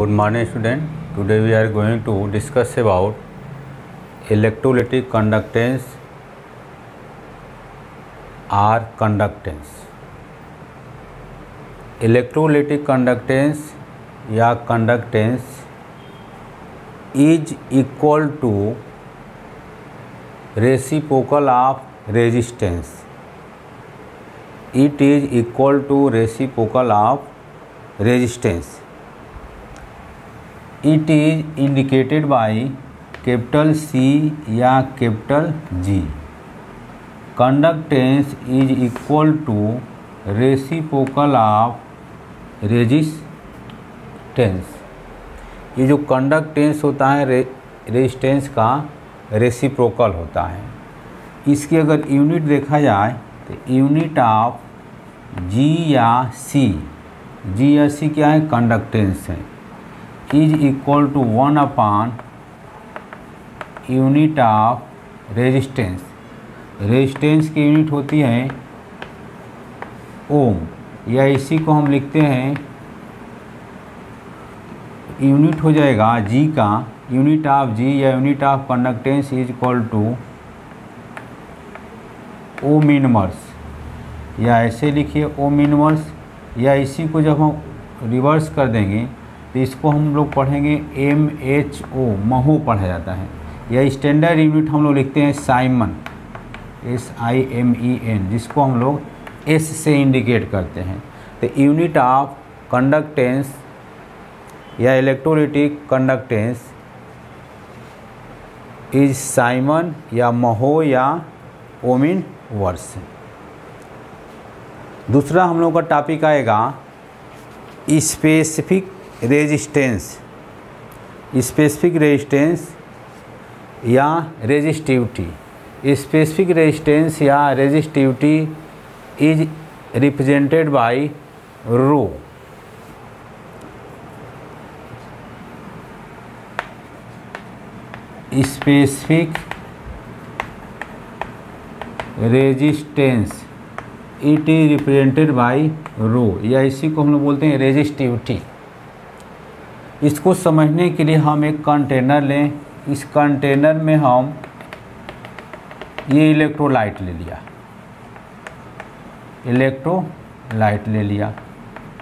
Good morning student. Today we are going to discuss about electrolytic conductance or conductance. Electrolytic conductance या conductance is equal to reciprocal of resistance. It is equal to reciprocal of resistance. It is indicated by capital C या capital G. Conductance is equal to reciprocal of resistance. ये जो conductance होता है resistance का reciprocal होता है. इसकी अगर यूनिट देखा जाए तो यूनिट ऑफ G या C, G या C क्या है? कंडक्टेंस है. Is equal to 1 upon unit of resistance. Resistance की यूनिट होती है ओम, या इसी को हम लिखते हैं यूनिट हो जाएगा G का. यूनिट ऑफ G या unit of conductance is equal to ohm inverse, या ऐसे लिखिए ओम इनवर्स, या इसी को जब हम रिवर्स कर देंगे तो इसको हम लोग पढ़ेंगे MHO, महो पढ़ा जाता है. या स्टैंडर्ड यूनिट हम लोग लिखते हैं साइमन, SIMEN, जिसको हम लोग S से इंडिकेट करते हैं. तो यूनिट ऑफ कंडक्टेंस या इलेक्ट्रोलिटिक कंडक्टेंस इज साइमन या महो या ओमिन वर्स. दूसरा हम लोग का टॉपिक आएगा स्पेसिफिक रेजिस्टेंस. स्पेसिफिक रेजिस्टेंस या रेजिस्टिविटी. स्पेसिफिक रेजिस्टेंस या resistivity is represented by rho. Specific resistance it is represented by rho, या इसी को हम लोग बोलते हैं रेजिस्टिविटी. इसको समझने के लिए हम एक कंटेनर लें. इस कंटेनर में हम ये इलेक्ट्रोलाइट ले लिया, इलेक्ट्रोलाइट ले लिया,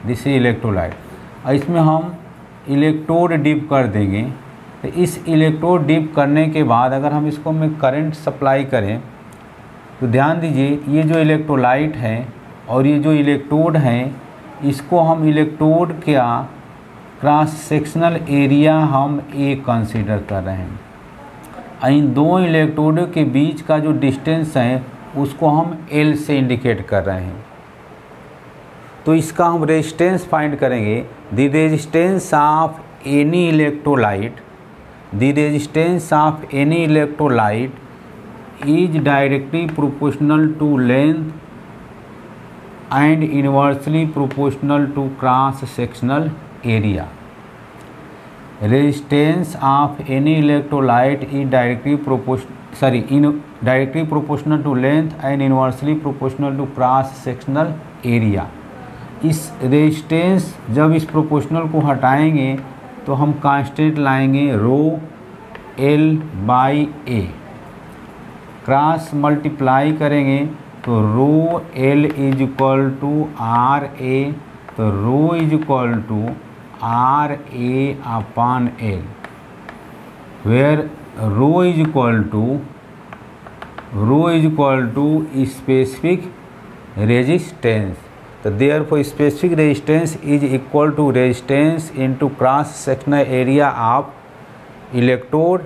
दिस इज इलेक्ट्रोलाइट. और इसमें हम इलेक्ट्रोड डिप कर देंगे. तो इस इलेक्ट्रोड डिप करने के बाद अगर हम इसको में करंट सप्लाई करें तो ध्यान दीजिए ये जो इलेक्ट्रोलाइट है और ये जो इलेक्ट्रोड है, इसको हम इलेक्ट्रोड क्या क्रॉस सेक्शनल एरिया हम A कंसीडर कर रहे हैं. इन दो इलेक्ट्रोडों के बीच का जो डिस्टेंस है उसको हम L से इंडिकेट कर रहे हैं. तो इसका हम रेजिस्टेंस फाइंड करेंगे. The resistance of any electrolyte, the resistance of any electrolyte is directly proportional to length and inversely proportional to cross sectional area. Resistance of any electrolyte is directly proportional to length and inversely proportional to cross sectional area. इस resistance जब इस proportional को हटाएंगे तो हम constant लाएंगे रो L/A. Cross multiply करेंगे तो rho L is equal to RA. तो rho is equal to RA upon L, where rho is equal to specific resistance. तो therefore specific resistance is equal to resistance into cross sectional area of electrode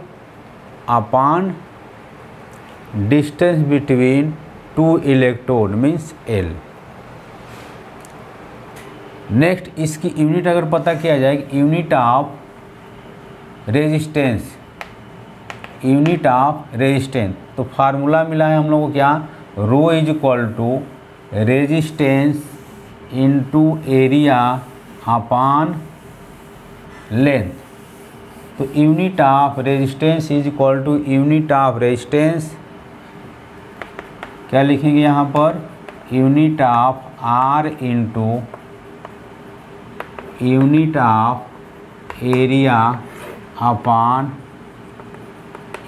upon distance between two electrode means L. Next इसकी unit अगर पता किया जाए, unit of resistance, unit of resistance, तो formula मिला है हम लोगों को क्या? Rho is equal to resistance into area upon length. तो unit of resistance is equal to unit of resistance क्या लिखेंगे यहाँ पर? Unit of R into unit of area upon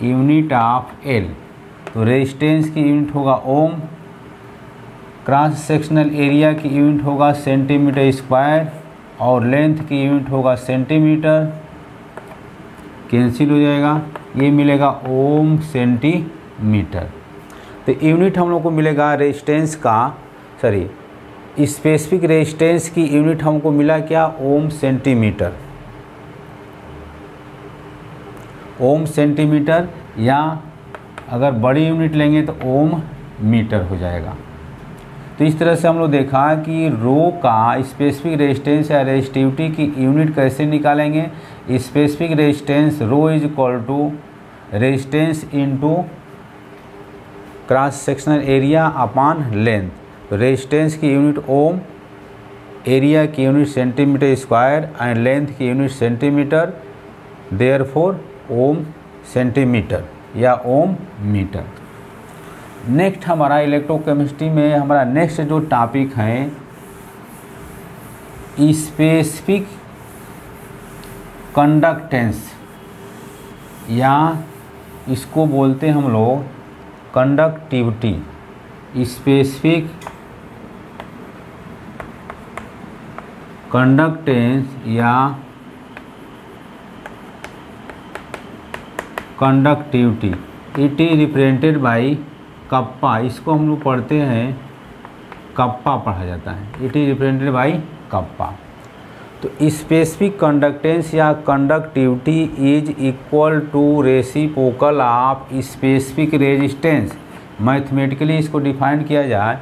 unit of L. तो रेजिस्टेंस की यूनिट होगा ohm, cross sectional area की unit होगा सेंटीमीटर स्क्वायर और लेंथ की यूनिट होगा सेंटीमीटर। कैंसिल हो जाएगा, ये मिलेगा ओम सेंटीमीटर। तो यूनिट हम लोग को मिलेगा रेजिस्टेंस का, सॉरी स्पेसिफिक रेजिस्टेंस की यूनिट हमको मिला क्या, ओम सेंटीमीटर। ओम सेंटीमीटर, या अगर बड़ी यूनिट लेंगे तो ओम मीटर हो जाएगा। तो इस तरह से हम लोग देखा कि रो का स्पेसिफिक रेजिस्टेंस या रेजिस्टिविटी की यूनिट कैसे निकालेंगे। Specific resistance rho is equal to resistance into cross sectional area upon length. तो रेजिस्टेंस की यूनिट ओम, एरिया की unit centimetre square and length की unit centimetre, therefore ohm centimetre या ohm metre. Next हमारा electrochemistry में हमारा next जो topic है स्पेसिफिक कंडक्टेंस, या इसको बोलते हैं हम लोग कंडक्टिविटी। स्पेसिफिक कंडक्टेंस या conductivity, it is represented by kappa. इसको हम लोग पढ़ते हैं, कप्पा पढ़ा जाता है, it is represented by kappa. तो स्पेसिफिक कंडक्टेंस या conductivity is equal to reciprocal of specific resistance. Mathematically इसको डिफाइन किया जाए,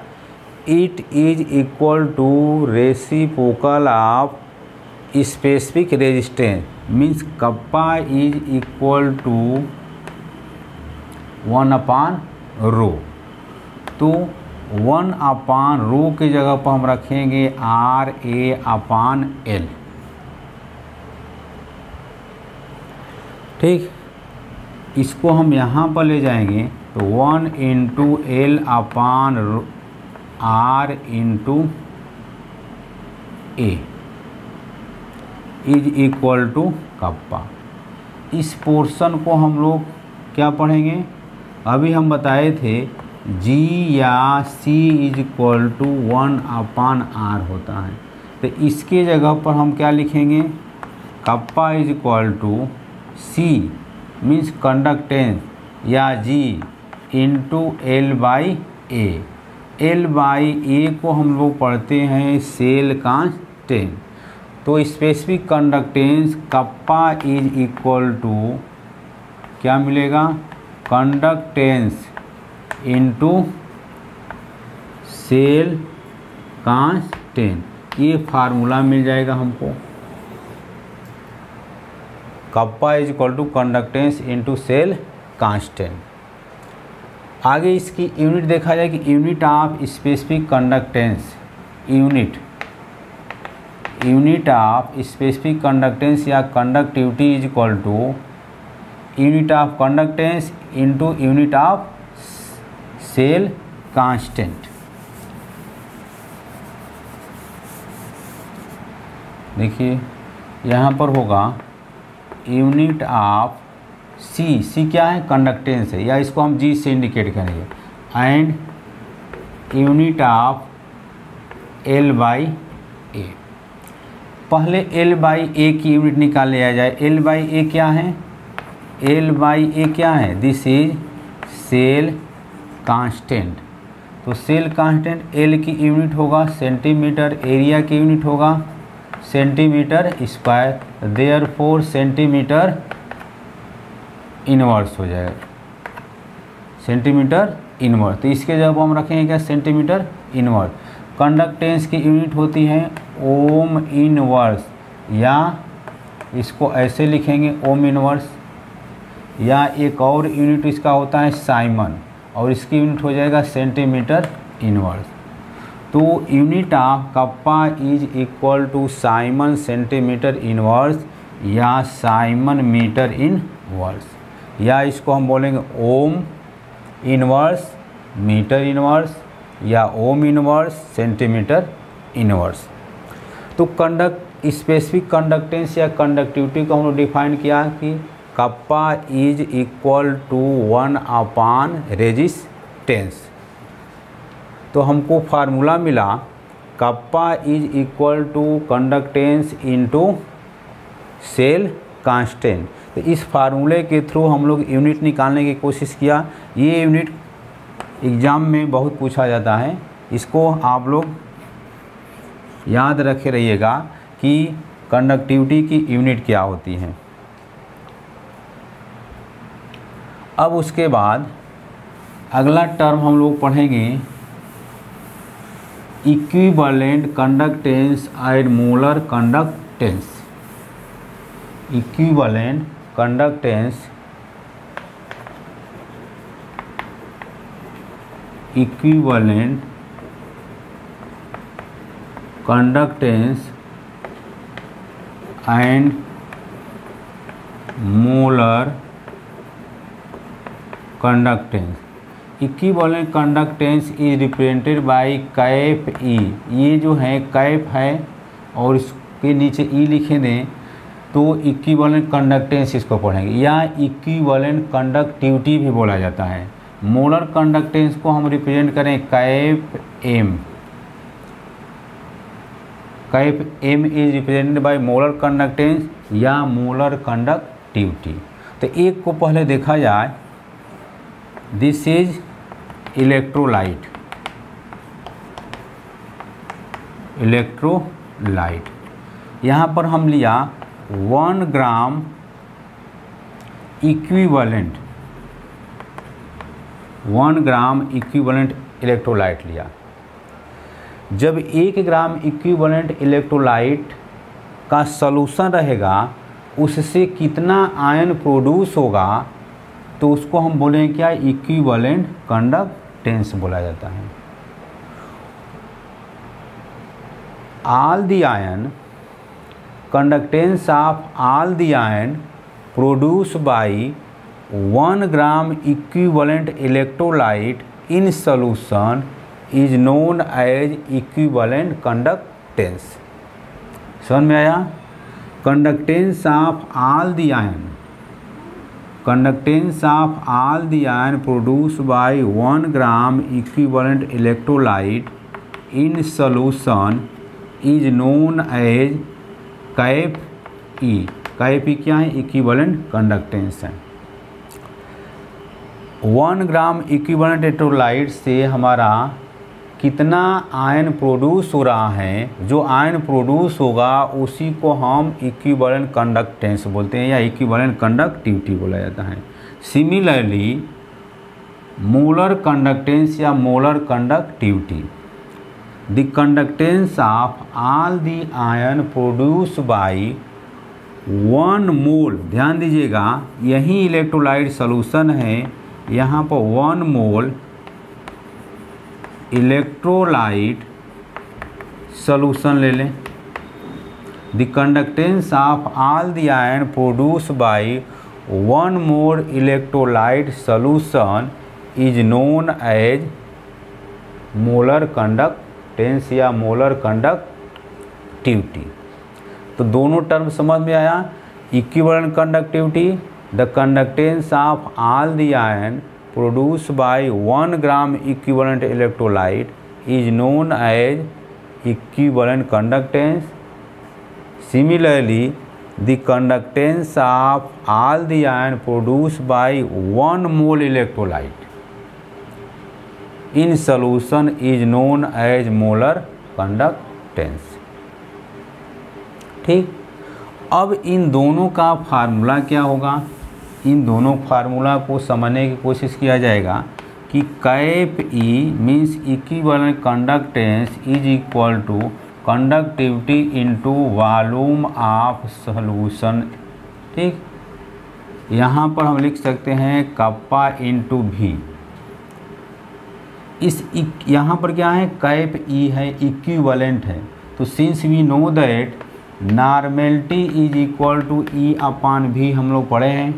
it is equal to reciprocal of specific resistance, means kappa is equal to 1/रो। तो 1/रो की जगह पर हम रखेंगे RA/L। ठीक, इसको हम यहाँ पर ले जाएंगे तो 1 × L/R × A is equal to kappa. इस पोर्शन को हम लोग क्या पढ़ेंगे, अभी हम बताए थे G या C is equal to 1/R होता है। तो इसके जगह पर हम क्या लिखेंगे, kappa is equal to C means conductance या G × L/A। L/A को हम लोग पढ़ते हैं सेल कांस्टेंट। तो specific conductance kappa is equal to क्या मिलेगा, कंडक्टेंस इनटू सेल कांस्टेंट। ये फार्मूला मिल जाएगा हमको, kappa is equal to conductance into cell constant. आगे इसकी यूनिट देखा जाए कि unit of specific conductance, unit of specific conductance या conductivity is equal to unit of conductance into unit of cell constant. देखिए यहाँ पर होगा यूनिट ऑफ सी क्या है, कंडक्टेंस है, या इसको हम G से इंडिकेट करेंगे, एंड यूनिट ऑफ L/A। पहले L/A की यूनिट निकाल लिया जाए। L/A क्या है, L/A क्या है, दिस इज सेल कांस्टेंट। तो सेल कांस्टेंट L की यूनिट होगा सेंटीमीटर, एरिया की यूनिट होगा centimetre square, therefore centimetre inverse हो जाएगा, सेंटीमीटर इनवर्स। तो इसके जब हम रखेंगे क्या, सेंटीमीटर इनवर्स। कंडक्टेंस की यूनिट होती है ओम इनवर्स, या इसको ऐसे लिखेंगे ओम इनवर्स, या एक और यूनिट इसका होता है साइमन, और इसकी यूनिट हो जाएगा सेंटीमीटर इनवर्स। तो unit of kappa is equal to siemens centimetre inverse या साइमन मीटर इनवर्स, या इसको हम बोलेंगे ओम इनवर्स मीटर इनवर्स या ओम इनवर्स सेंटीमीटर इनवर्स। तो स्पेसिफिक कंडक्टेंस या कंडक्टिविटी को हम लोग डिफाइन किया कि kappa is equal to 1 resistance. तो हमको फार्मूला मिला kappa is equal to conductance into cell constant. तो इस फार्मूले के थ्रू हम लोग यूनिट निकालने की कोशिश किया। ये यूनिट एग्ज़ाम में बहुत पूछा जाता है, इसको आप लोग याद रखे रहिएगा कि कंडक्टिविटी की यूनिट क्या होती है। अब उसके बाद अगला टर्म हम लोग पढ़ेंगे equivalent conductance and molar conductance. Equivalent conductance, equivalent conductance and molar conductance. Equivalent conductance is represented by cap E. ये जो है कैप है और इसके नीचे ई लिखे दें तो इक्विवेलेंट कंडक्टेंस इसको पढ़ेंगे, या इक्विवेलेंट कंडक्टिविटी भी बोला जाता है। मोलर कंडक्टेंस को हम रिप्रेजेंट करें cap M. Cap M is represented by molar conductance या मोलर कंडक्टिविटी। तो एक को पहले देखा जाए, दिस इज इलेक्ट्रोलाइट। इलेक्ट्रोलाइट यहाँ पर हम लिया 1 gram equivalent, 1 gram equivalent electrolyte लिया। जब 1 ग्राम इक्विवेलेंट इलेक्ट्रोलाइट का सॉल्यूशन रहेगा उससे कितना आयन प्रोड्यूस होगा तो उसको हम बोलेंगे क्या, इक्विवेलेंट कंडक्टेंस बोला जाता है। All the ion, conductance of all the ion produce by 1 gram equivalent electrolyte in solution is known as equivalent conductance. समझ में आया? Conductance of all the ion, conductance of all the ion produce by 1 gram equivalent electrolyte in solution is known as cap E. Cap E क्या है? Equivalent conductance है। 1 gram equivalent electrolyte से हमारा कितना ion produce हो रहा है, जो आयन प्रोड्यूस होगा उसी को हम इक्विवेलेंट कंडक्टेंस बोलते हैं या इक्विवेलेंट कंडक्टिविटी बोला जाता है। सिमिलरली मोलर कंडक्टेंस या molar conductivity, the conductance of all the ion produce by 1 मोल। ध्यान दीजिएगा, यही इलेक्ट्रोलाइट सॉल्यूशन है, यहाँ पर 1 मोल इलेक्ट्रोलाइट सॉल्यूशन ले लें। The conductance of all the ion produce by 1 mole electrolyte solution is known as molar conductance या molar conductivity. तो दोनों टर्म समझ में आया। Equivalent conductivity, the conductance of all the ion produced by 1 gram equivalent electrolyte is known as equivalent conductance. Similarly, the conductance of all the ion produced by 1 mole electrolyte in solution is known as molar conductance. ठीक, अब इन दोनों का formula क्या होगा? इन दोनों formula को समझने की कोशिश किया जाएगा कि cap E means equivalent conductance is equal to conductivity into volume of solution. ठीक, यहाँ पर हम लिख सकते हैं कप्पा इनटू भी। इस यहाँ पर क्या है? कैप ई है, इक्विवेलेंट है। तो since we know that normality is equal to E upon भी हम लोग पढ़े हैं।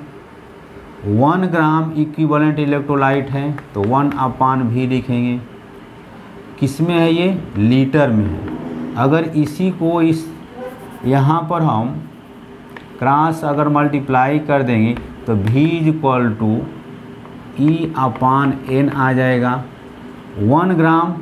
1 ग्राम इक्विवेलेंट इलेक्ट्रोलाइट है तो 1 अपान भी लिखेंगे। किस में है ये? लीटर में है। अगर इसी को इस यहाँ पर हम क्रॉस अगर मल्टीप्लाई कर देंगे तो V इक्वल टू E/N आ जाएगा। 1 ग्राम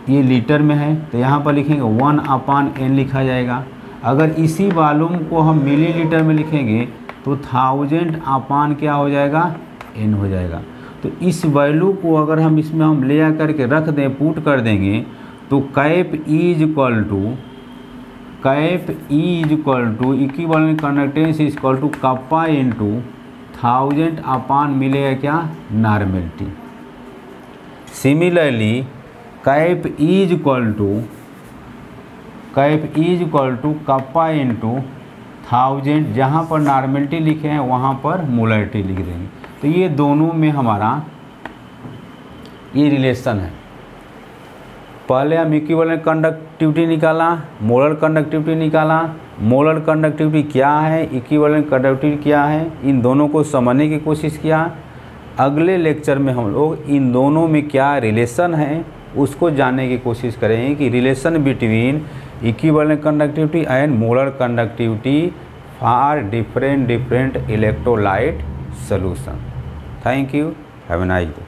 ये लीटर में है तो यहाँ पर लिखेंगे 1/N लिखा जाएगा। अगर इसी वॉल्यूम को हम मिलीलीटर में लिखेंगे तो 1000 क्या हो जाएगा, N हो जाएगा। तो इस वैल्यू को अगर हम इसमें हम ले आ करके रख दें, पुट कर देंगे तो cap E equal to equivalent conductance equal to kappa into 1000 मिलेगा क्या, normality. Similarly cap E equal to kappa into 1000, जहाँ पर नॉर्मेलिटी लिखे हैं वहाँ पर मोलरिटी लिख देंगे। तो ये दोनों में हमारा ये रिलेशन है। पहले हम इक्विवेलेंट कंडक्टिविटी निकाला, मोलर कंडक्टिविटी निकाला। मोलर कंडक्टिविटी क्या है, इक्विवेलेंट कंडक्टिविटी क्या है, इन दोनों को समझने की कोशिश किया। अगले लेक्चर में हम लोग इन दोनों में क्या रिलेशन है उसको जानने की कोशिश करेंगे कि relation between equivalent conductivity and molar conductivity for different electrolyte solution. Thank you, have a nice day.